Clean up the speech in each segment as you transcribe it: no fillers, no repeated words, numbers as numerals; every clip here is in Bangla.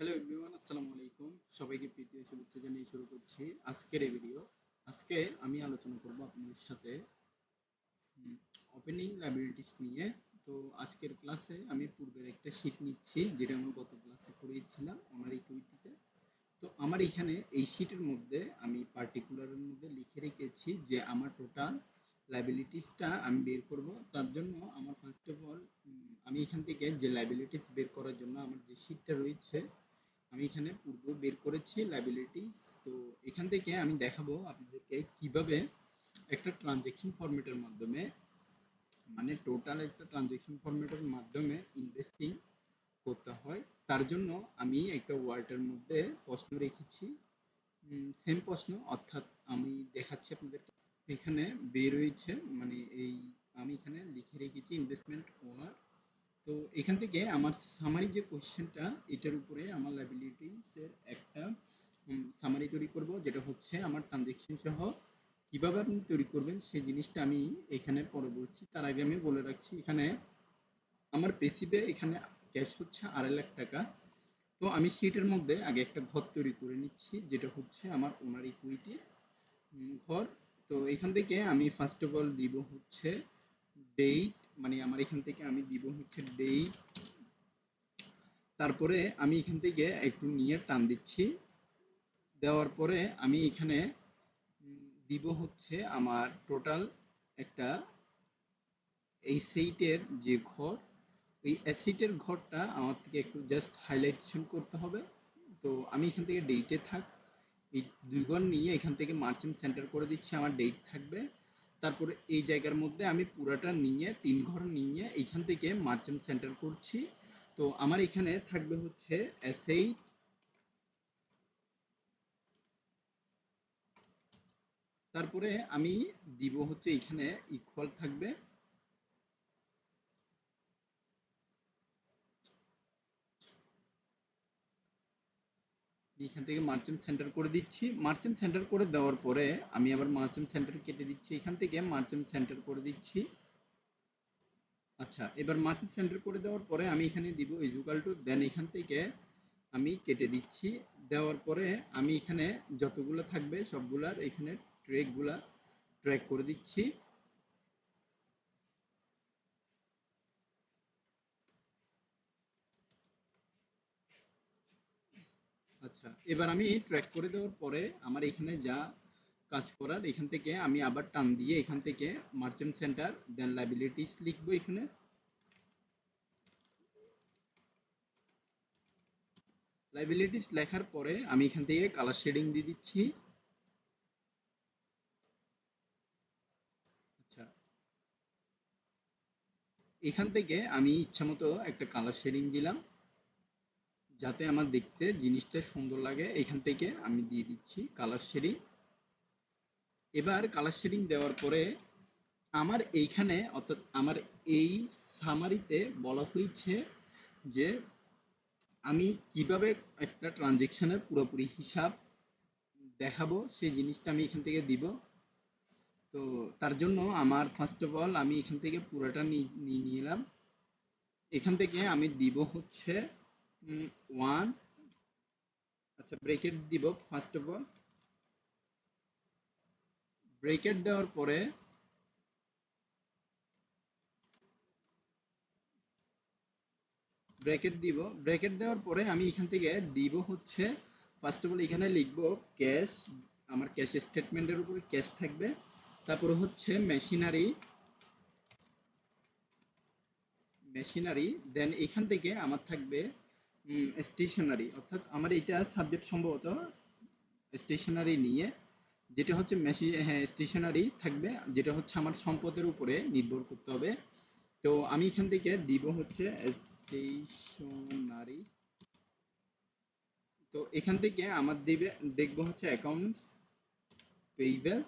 হ্যালো এভরিওয়ান, আসসালামু আলাইকুম। সবাইকে প্রীতি ও শুভেচ্ছা জানিয়ে শুরু করছি আজকের এই ভিডিও। আজকে আমি আলোচনা করব আপনাদের সাথে ওপেনিং লাইবিলিটিস নিয়ে। তো আজকের ক্লাসে আমি পূর্বের একটা শীট নিচ্ছি, যেটা আমি গত ক্লাসে করিয়েছিলাম আমার ইকুইটিতে। তো আমার এখানে এই শীটের মধ্যে আমি পার্টিকুলারের মধ্যে লিখে রেখেছি যে আমার টোটাল লাইবিলিটিসটা আমি বের করব। তার জন্য আমার ফার্স্ট অফ অল আমি এখান থেকে যে লাইবিলিটিস বের করার জন্য আমার যে শীটটা রয়েছে আমি এখানে পূর্ব বের করেছি লাইবিলিটিস। তো এখান থেকে আমি দেখাবো আপনাদেরকে কিভাবে একটা ট্রানজেকশন ফরম্যাটের মাধ্যমে, মানে টোটাল একটা ট্রানজেকশন ফরম্যাটের মাধ্যমে ইনভেস্টিং করতে হয়। তার জন্য আমি একটা ওয়ার্ডের মধ্যে প্রশ্ন রেখেছি, সেম প্রশ্ন, অর্থাৎ আমি দেখাচ্ছি আপনাদেরকে। এখানে বের হয়েছে, মানে এই আমি এখানে লিখে রেখেছি ইনভেস্টমেন্ট ওনার। তো এখান থেকে আমার সামারি যে কোশ্চেনটা, এটার উপরে আমার লাইবিলিটিস এর একটা সামারি তৈরি করব, যেটা হচ্ছে আমার ট্রানজেকশন সহ কিভাবে আপনি তৈরি করবেন সেই জিনিসটা আমি এখানে পরে বলছি। তার আগে আমি বলে রাখছি, এখানে আমার পেসিভে এখানে ক্যাশ হচ্ছে 2.5 লাখ টাকা। তো আমি সিটের মধ্যে আগে একটা ঘর তৈরি করে নিচ্ছি, যেটা হচ্ছে আমার ওনার ইকুইটি ঘর। তো এখান থেকে আমি ফার্স্ট অফ অল দিব হচ্ছে ডেট, মানে আমার এখান থেকে আমি দিব হচ্ছে ডেট। তারপরে আমি এখান থেকে একটু নিয়ে টান দিচ্ছি, দেওয়ার পরে আমি এখানে দিব হচ্ছে আমার টোটাল একটা অ্যাসেটের যে ঘর, ওই অ্যাসেটের ঘরটা আমার থেকে একটু জাস্ট হাইলাইটেশন করতে হবে। তো আমি এখান থেকে ডেটে থাক, এই দুই ঘর নিয়ে এখান থেকে মার্চেন্ট সেন্টার করে দিচ্ছি, আমার ডেট থাকবে। তারপরে এই জায়গার মধ্যে আমি পুরাটা নিয়ে 3 ঘর নিয়ে এইখান থেকে মার্চেন্ট সেন্টার করছি। তো আমার এখানে থাকবে হচ্ছে অ্যাসেট, তারপরে আমি দিব হচ্ছে এখানে ইকুয়াল থাকবে। এখান থেকে মার্চেন্ট সেন্টার করে দিচ্ছি, মার্চেন্ট সেন্টার করে দেওয়ার পরে আমি আবার মার্চেন্ট সেন্টার কেটে দিচ্ছি, এখান থেকে মার্চেন্ট সেন্টার করে দিচ্ছি। আচ্ছা, এবার মার্চেন্ট সেন্টার করে দেওয়ার পরে আমি এখানে দিব ইকুয়াল টু, দেন এখান থেকে আমি কেটে দিচ্ছি। দেওয়ার পরে আমি এখানে যতগুলো থাকবে সবগুলার এখানে ট্র্যাকগুলা ট্র্যাক করে দিচ্ছি। আচ্ছা, এবার আমি ট্র্যাক করে দেওয়ার পরে আমার এখানে যা কাজ করার, এখান থেকে আমি আবার টান দিয়ে এখান থেকে মার্চেন্ট সেন্টার দেন লাইবিলিটিস লিখবো। এখানে লাইবিলিটিস লেখার পরে আমি এখান থেকে কালার শেডিং দিয়ে দিচ্ছি। আচ্ছা, এখান থেকে আমি ইচ্ছামতো একটা কালার শেডিং দিলাম, যাতে আমার দেখতে জিনিসটা সুন্দর লাগে। এখান থেকে আমি দিয়ে দিচ্ছি কালার শেডিং। এবার কালার শেডিং দেওয়ার পরে আমার এইখানে, অর্থাৎ আমার এই সামারিতে বলা হয়েছে যে আমি কিভাবে একটা ট্রানজেকশনের পুরোপুরি হিসাব দেখাবো সেই জিনিসটা আমি এখান থেকে দিব। তো তার জন্য আমার ফার্স্ট অফ অল আমি এখান থেকে পুরোটা নিয়ে নিলাম। এখান থেকে আমি দিব হচ্ছে 1। আচ্ছা, ব্রেকেট দিব ফার্স্ট অফ অল। ব্রেকেট দেওয়ার পরে ব্র্যাকেট দিব, ব্র্যাকেট দেওয়ার পরে আমি এখান থেকে দিব হচ্ছে ফার্স্ট অফ অল এখানে লিখবো ক্যাশ, আমার ক্যাশ স্টেটমেন্টের উপরে ক্যাশ থাকবে। তারপরে হচ্ছে মেশিনারি, মেশিনারি দেন এখান থেকে আমার থাকবে স্টেশনারি, অর্থাৎ আমার এটা সাবজেক্ট সম্ভবত স্টেশনারি নিয়ে, যেটা হচ্ছে মেশিন, হ্যাঁ স্টেশনারি থাকবে, যেটা হচ্ছে আমার সম্পদের উপরে নির্ভর করতে হবে। তো আমি এখান থেকে দিব হচ্ছে স্টেশনারি। তো এখান থেকে আমার দিবে, দেখবো হচ্ছে অ্যাকাউন্টস পেইবেল,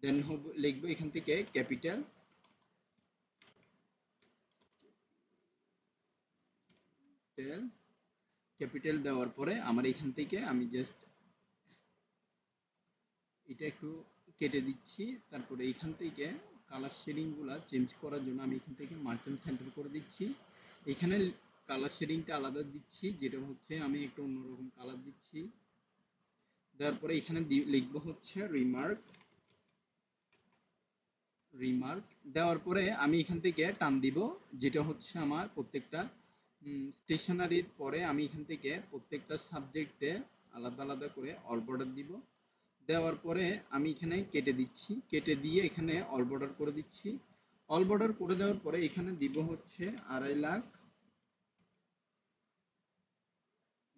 দেন লিখবো এখান থেকে ক্যাপিটাল, ক্যাপিটাল দেওয়ার পরে আমার এখান থেকে আমি জাস্ট এটা একটু কেটে দিচ্ছি। তারপরে এখান থেকে কালার শেডিংগুলো চেঞ্জ করার জন্য আমি এখান থেকে মার্জিন সেন্টার করে দিচ্ছি। এখানে কালার শেডিংটা আলাদা দিচ্ছি, যেটা হচ্ছে আমি একটু অন্যরকম কালার দিচ্ছি। তারপরে এখানে লিখবো হচ্ছে রিমার্ক। দেওয়ার পরে আমি এখান থেকে টান দিব, যেটা হচ্ছে আমার প্রত্যেকটা স্টেশনারির পরে আমি এখান থেকে প্রত্যেকটা সাবজেক্টে আলাদা আলাদা করে অল বর্ডার দিব। দেওয়ার পরে আমি এখানে কেটে দিচ্ছি, কেটে দিয়ে এখানে অল বর্ডার করে দিচ্ছি। অল বর্ডার করে দেওয়ার পরে এখানে দিব হচ্ছে 2.5 লাখ।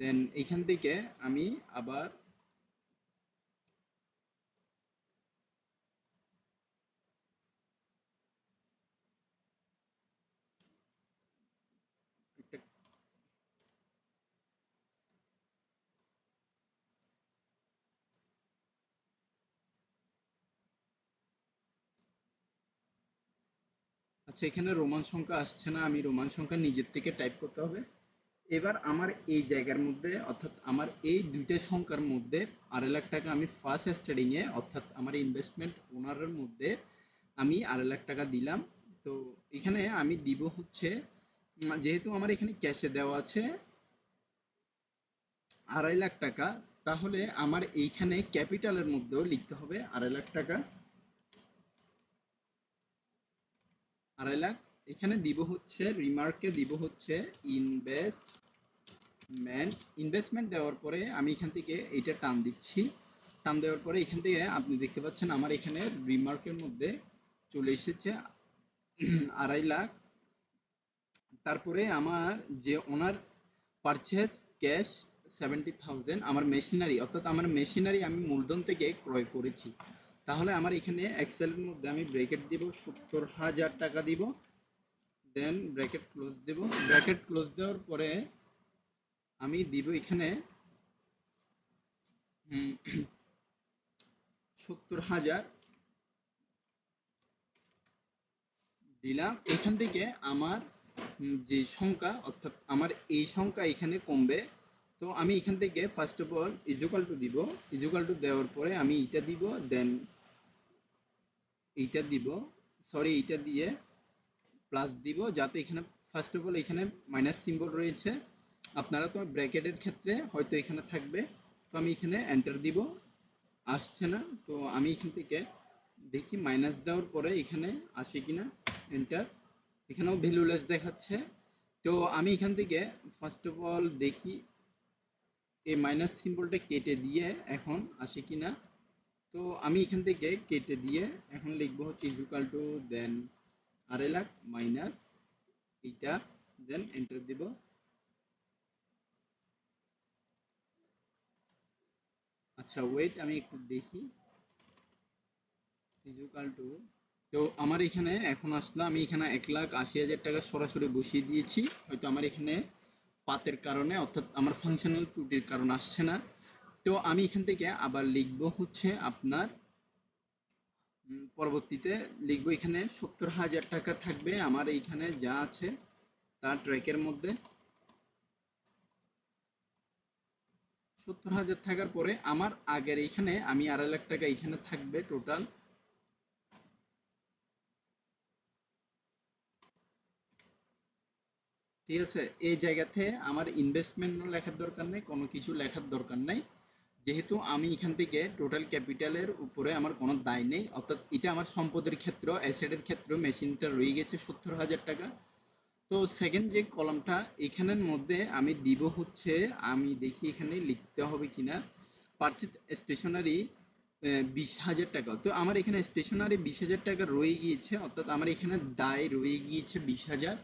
দেন এখান থেকে আমি আবার একটা, আচ্ছা এখানে রোমান সংখ্যা আসছে না, আমি রোমান সংখ্যা নিজের থেকে টাইপ করতে হবে। এবার আমার এই জায়গার মধ্যে অর্থাৎ আমার এই দুইটা সংখ্যার মধ্যে 2.5 লাখ আমি ফার্স্ট স্টার্টিং এ অর্থাৎ আমার ইনভেস্টমেন্ট ওনারের মধ্যে আমি 2.5 লাখ দিলাম। তো এখানে আমি দিব হচ্ছে যেহেতু আমার এখানে ক্যাশে দেওয়া আছে 2.5 লাখ, তাহলে আমার এইখানে ক্যাপিটালের মধ্যেও লিখতে হবে 2.5 লাখ। 2.5 লাখ এখানে দিব হচ্ছে রিমার্কে দিব হচ্ছে ইনভেস্টমেন্ট দেওয়ার পরে আমি এখান থেকে এইটা টান দিচ্ছি। টান দেওয়ার পরে এখান থেকে আপনি দেখতে পাচ্ছেন আমার এখানে রিমার্কের মধ্যে চলে এসেছে 2.5 লাখ। তারপরে আমার যে ওনার পারচেস ক্যাশ 70,000 আমার মেশিনারি অর্থাৎ আমার মেশিনারি আমি মূলধন থেকে ক্রয় করেছি। তাহলে আমার এখানে এক্সেলের মধ্যে আমি ব্র্যাকেট দিব 70,000 দিব। দেন ব্র্যাকেট ক্লোজ দেব। ব্র্যাকেট ক্লোজ দেওয়ার পরে আমি দিব এখানে 70,000 দিলাম। এখান থেকে আমার যে সংখ্যা অর্থাৎ আমার এই সংখ্যা এখানে কমবে। তো আমি এখান থেকে first of all equal to দিব। ইজুকাল টু দেওয়ার পরে আমি এইটা দিব, দেন এইটা দিব, সরি এইটা দিয়ে প্লাস দিব, যাতে এখানে ফার্স্ট অফ অল এখানে মাইনাস সিম্বল রয়েছে। আপনারা তো ব্র্যাকেটের ক্ষেত্রে হয়তো এখানে থাকবে। তো আমি এখানে এন্টার দিব, আসছে না। তো আমি এখান থেকে দেখি মাইনাস দেওয়ার পরে এখানে আসে কিনা, এন্টার। এখানেও ভ্যালুলেস দেখাচ্ছে। তো আমি এখান থেকে ফার্স্ট অফ অল দেখি এই মাইনাস সিম্বলটা কেটে দিয়ে এখন আসে কিনা। তো আমি এখান থেকে কেটে দিয়ে এখন লিখবো হচ্ছে equal to then 2.5 lakh minus এইটা, দেন এন্টার দিব। আচ্ছা ওয়েট আমি একটু দেখি ইকুয়াল টু। তো আমার এখানে এখন আসলো, আমি এখানে 1,80,000 সরাসরি বসিয়ে দিয়েছি। হয়তো আমার এখানে পাতের কারণে অর্থাৎ আমার ফাংশনাল ত্রুটির কারণ আসছে না। তো আমি এখান থেকে আবার লিখবো হচ্ছে আপনার পরবর্তীতে লিখবো এখানে 70,000 থাকবে আমার এইখানে যা আছে তার ট্র্যাকের মধ্যে। 70,000 থাকার পরে আমার আগের এখানে আমি 2.5 লাখ এখানে থাকবে টোটাল। ঠিক আছে, এই জায়গাতে আমার ইনভেস্টমেন্টও লেখার দরকার নেই, কোনো কিছু লেখার দরকার নাই, যেহেতু আমি এখান থেকে টোটাল ক্যাপিটালের উপরে আমার কোনো দায় নেই। অর্থাৎ এটা আমার সম্পদের ক্ষেত্র, অ্যাসেটের ক্ষেত্র মেশিনটা রয়ে গেছে 70,000। তো সেকেন্ড যে কলামটা এখানের মধ্যে আমি দিব হচ্ছে, আমি দেখি এখানে লিখতে হবে কিনা, পারচেজ স্টেশনারি 20,000। তো আমার এখানে স্টেশনারি 20,000 রয়ে গিয়েছে, অর্থাৎ আমার এখানে দায় রয়ে গিয়েছে 20,000।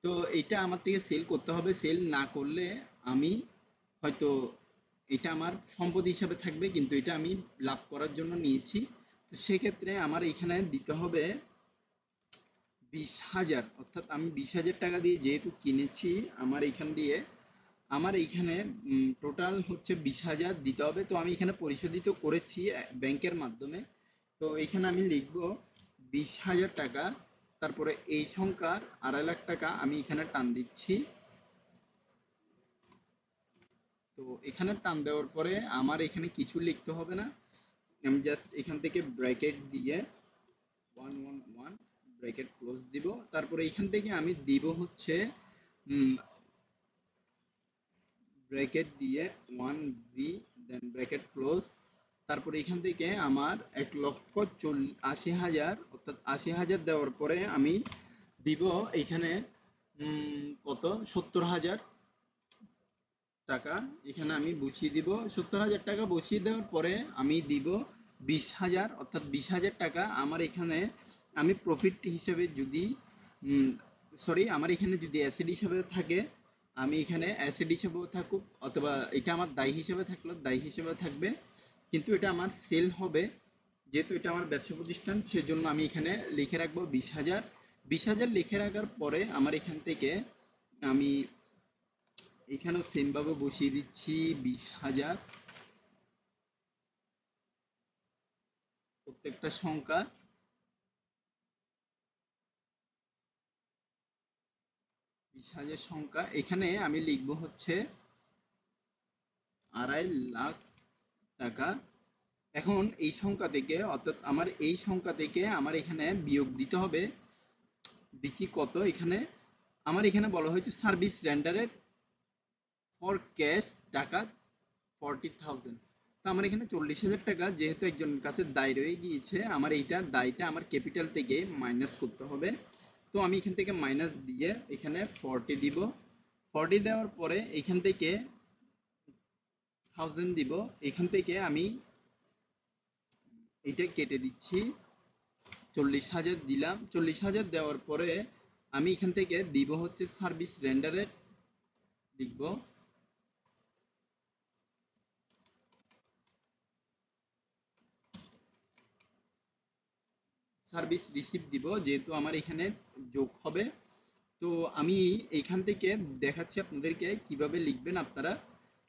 তো এটা আমার থেকে সেল করতে হবে, সেল না করলে আমি হয়তো এটা আমার সম্পদ হিসাবে থাকবে, কিন্তু এটা আমি লাভ করার জন্য নিয়েছি। তো সেক্ষেত্রে আমার এখানে দিতে হবে 20,000, অর্থাৎ আমি 20,000 দিয়ে যেহেতু কিনেছি আমার এখান দিয়ে আমার এইখানে টোটাল হচ্ছে 20,000 দিতে হবে। তো আমি এখানে পরিশোধিত করেছি ব্যাংকের মাধ্যমে। তো এখানে আমি লিখব 20,000। তারপরে এই সংখ্যার 2.5 লাখ আমি এখানে টান দিচ্ছি। তো এখানে টান দেওয়ার পরে আমার এখানে কিছু লিখতে হবে না, আমি জাস্ট এখান থেকে ব্র্যাকেট দিয়ে 111 ব্র্যাকেট ক্লোজ দিব। তারপরে এখান থেকে আমি দিব হচ্ছে ব্র্যাকেট দিয়ে 1V দেন ব্র্যাকেট ক্লোজ। তারপরে এখান থেকে আমার 1,80,000 অর্থাৎ 80,000 দেওয়ার পরে আমি দিব এখানে কত 70,000 টাকা এখানে আমি বসিয়ে দিব। 70,000 টাকা বসিয়ে দেওয়ার পরে আমি দিব 20,000 অর্থাৎ 20,000 টাকা আমার এখানে আমি প্রফিট হিসেবে যদি সরি আমার এখানে যদি অ্যাসেট হিসেবে থাকে আমি এখানে অ্যাসেট হিসেবেও থাকুক অথবা এটা আমার দায় হিসেবে থাকলো দায় হিসেবে থাকবে, কিন্তু এটা আমার সেল হবে যেহেতু এটা আমার ব্যবসা প্রতিষ্ঠান সেজন্য আমি এখানে লিখে রাখবো 20,000। 20,000 লিখে রাখার পরে আমার এখান থেকে আমি এখানেও সেম ভাবে বসিয়ে দিচ্ছি 20,000 প্রত্যেকটা সংখ্যা। 20,000 সংখ্যা এখানে আমি লিখবো হচ্ছে 2.5 লাখ টাকা। এখন এই সংখ্যা থেকে অর্থাৎ আমার এই সংখ্যা থেকে আমার এখানে বিয়োগ দিতে হবে দেখি কত এখানে আমার এখানে বলা হয়েছে সার্ভিস রেন্ডারের ফর ক্যাশ টাকা 40,000। তো আমার এখানে 40,000 টাকা যেহেতু একজনের কাছে দায় রয়ে গিয়েছে আমার এইটা দায়টা আমার ক্যাপিটাল থেকে মাইনাস করতে হবে। তো আমি এখান থেকে মাইনাস দিয়ে এখানে 40 দিব। 40 দেওয়ার পরে এখান থেকে 1000 দিব। এখান থেকে আমি এটা কেটে দিচ্ছি 40,000 দিলাম। 40,000 দেওয়ার পরে আমি এখান থেকে দিব হচ্ছে সার্ভিস রেন্ডারের লিখব সার্ভিস রিসিভ দিব যেহেতু আমার এখানে যোগ হবে। তো আমি এইখান থেকে দেখাচ্ছি আপনাদেরকে কিভাবে লিখবেন আপনারা।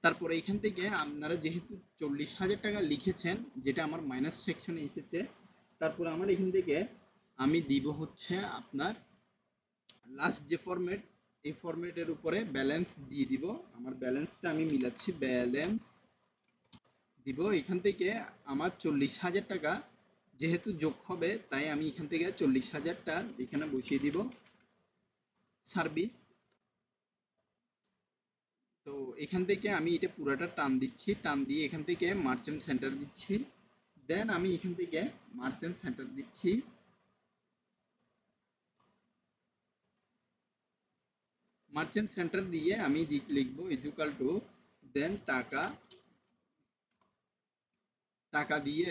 তারপরে এখান থেকে আপনারা যেহেতু 40,000 টাকা লিখেছেন যেটা আমার মাইনাস সেকশনে এসেছে, তারপরে আমার এখান থেকে আমি দিব হচ্ছে আপনার লাস্ট যে ফরম্যাট এই ফরম্যাটের উপরে ব্যালেন্স দিয়ে দিব। আমার ব্যালেন্সটা আমি মিলাচ্ছি ব্যালেন্স দিব এখান থেকে আমার 40,000 টাকা যেহেতু যোগ হবে তাই আমি এখান থেকে 40,000টা এখানে বসিয়ে দিব সার্ভিস। তো এখান থেকে আমি এটা পুরাটা টান দিচ্ছি, টান দিয়ে এখান থেকে মার্চেন্ট সেন্টার দিচ্ছি। দেন আমি এখান থেকে মার্চেন্ট সেন্টার দিচ্ছি। মার্চেন্ট সেন্টার দিয়ে আমি লিখবো ইকুয়াল টু দেন টাকা টাকা দিয়ে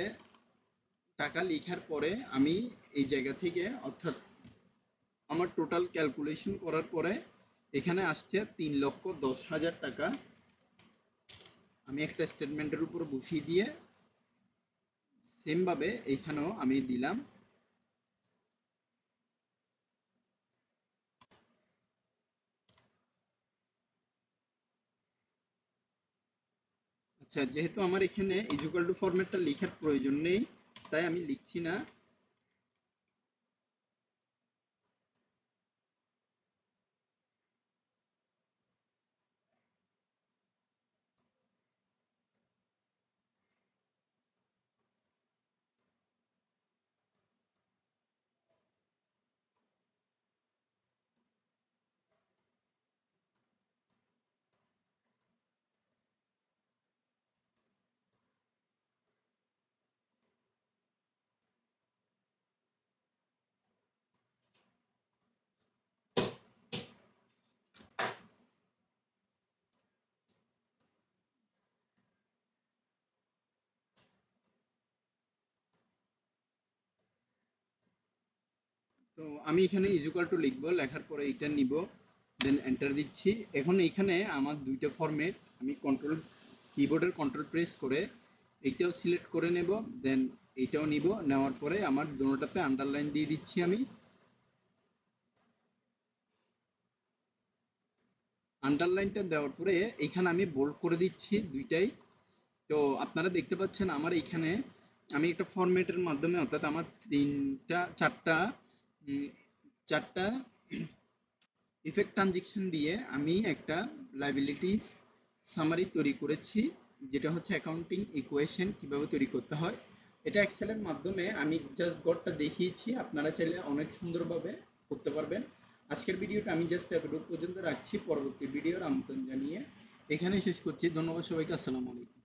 টাকা লেখার পরে আমি এই জায়গা থেকে অর্থাৎ আমার টোটাল ক্যালকুলেশন করার পরে এখানে আসছে 3,10,000 টাকা আমি একটা স্টেটমেন্টের উপর বসিয়ে দিয়ে সেম ভাবে এখানেও আমি দিলাম। আচ্ছা যেহেতু আমার এখানে ইকুয়াল টু ফরম্যাটটা লেখার প্রয়োজন নেই তাই আমি লিখছি না। তো আমি এখানে ইকুয়াল টু লিখবো, লেখার পরে এটা নিব দেন এন্টার দিচ্ছি। এখন এখানে আমার দুইটা ফরম্যাট আমি কিবোর্ডের কন্ট্রোল প্রেস করে এইটাও সিলেক্ট করে নেব দেন এইটাও নিব, নেওয়ার পরে আমার দুটোটাতে আন্ডারলাইন দিয়ে দিচ্ছি। আমি আন্ডারলাইনটা দেওয়ার পরে এখানে আমি বোল্ড করে দিচ্ছি দুইটাই। তো আপনারা দেখতে পাচ্ছেন আমার এখানে আমি একটা ফরম্যাটের মাধ্যমে অর্থাৎ আমার উম, চারটা ইফেক্ট ট্রানজেকশন দিয়ে আমি একটা লাইবিলিটিস সামারি তৈরি করেছি যেটা হচ্ছে অ্যাকাউন্টিং ইকুয়েশন কিভাবে তৈরি করতে হয়। এটা এক্সেলের মাধ্যমে আমি জাস্ট গড়টা দেখিয়েছি, আপনারা চাইলে অনেক সুন্দরভাবে করতে পারবেন। আজকের ভিডিওটা আমি জাস্ট এতটুকু পর্যন্ত রাখছি, পরবর্তী ভিডিওর আমন্ত্রণ জানিয়ে এখানেই শেষ করছি। ধন্যবাদ সবাইকে। আসসালামু আলাইকুম।